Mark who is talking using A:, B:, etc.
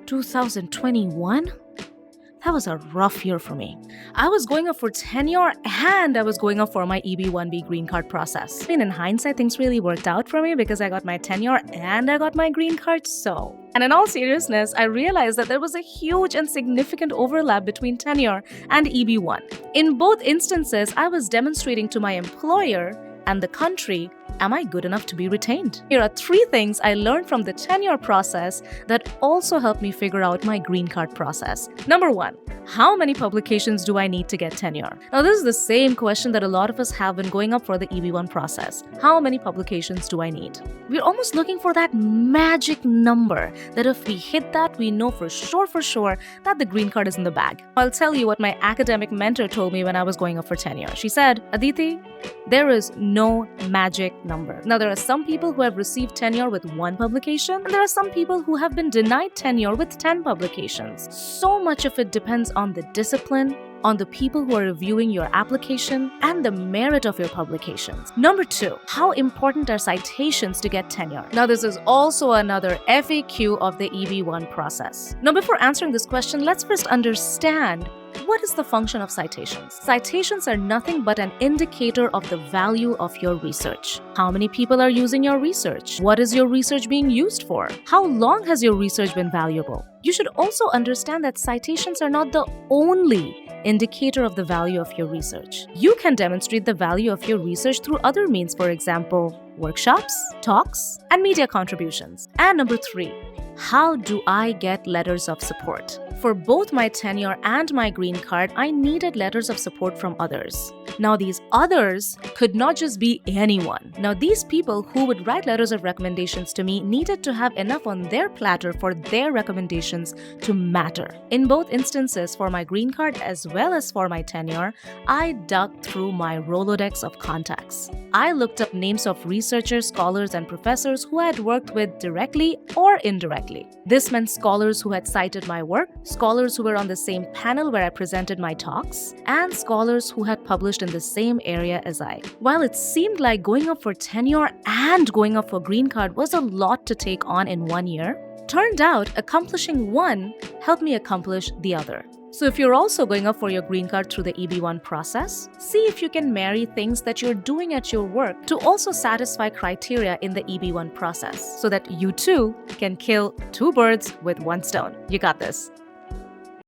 A: 2021? That was a rough year for me. I was going up for tenure and I was going up for my EB1B green card process. I mean, in hindsight, things really worked out for me because I got my tenure and I got my green card, so. And in all seriousness, I realized that there was a huge and significant overlap between tenure and EB1. In both instances, I was demonstrating to my employer and the country, am I good enough to be retained? Here are 3 things I learned from the tenure process that also helped me figure out my green card process. Number 1, how many publications do I need to get tenure? Now, this is the same question that a lot of us have when going up for the EB1 process. How many publications do I need? We're almost looking for that magic number that if we hit that, we know for sure that the green card is in the bag. I'll tell you what my academic mentor told me when I was going up for tenure. She said, Aditi, there is no magic number. Now, there are some people who have received tenure with 1 publication, and there are some people who have been denied tenure with 10 publications. So much of it depends on the discipline, on the people who are reviewing your application, and the merit of your publications. Number 2, how important are citations to get tenure? Now, this is also another FAQ of the EB1 process. Now, before answering this question, let's first understand what is the function of citations? Citations are nothing but an indicator of the value of your research. How many people are using your research? What is your research being used for? How long has your research been valuable? You should also understand that citations are not the only indicator of the value of your research. You can demonstrate the value of your research through other means, for example, workshops, talks, and media contributions. And number 3, how do I get letters of support? For both my tenure and my green card, I needed letters of support from others. Now, these others could not just be anyone. Now, these people who would write letters of recommendations to me needed to have enough on their platter for their recommendations to matter. In both instances, for my green card as well as for my tenure, I dug through my Rolodex of contacts. I looked up names of researchers, scholars, and professors who I had worked with directly or indirectly. This meant scholars who had cited my work, scholars who were on the same panel where I presented my talks, and scholars who had published in the same area as I. While it seemed like going up for tenure and going up for green card was a lot to take on in 1 year, turned out accomplishing one helped me accomplish the other. So if you're also going up for your green card through the EB1 process, see if you can marry things that you're doing at your work to also satisfy criteria in the EB1 process so that you too can kill 2 birds with 1 stone. You got this.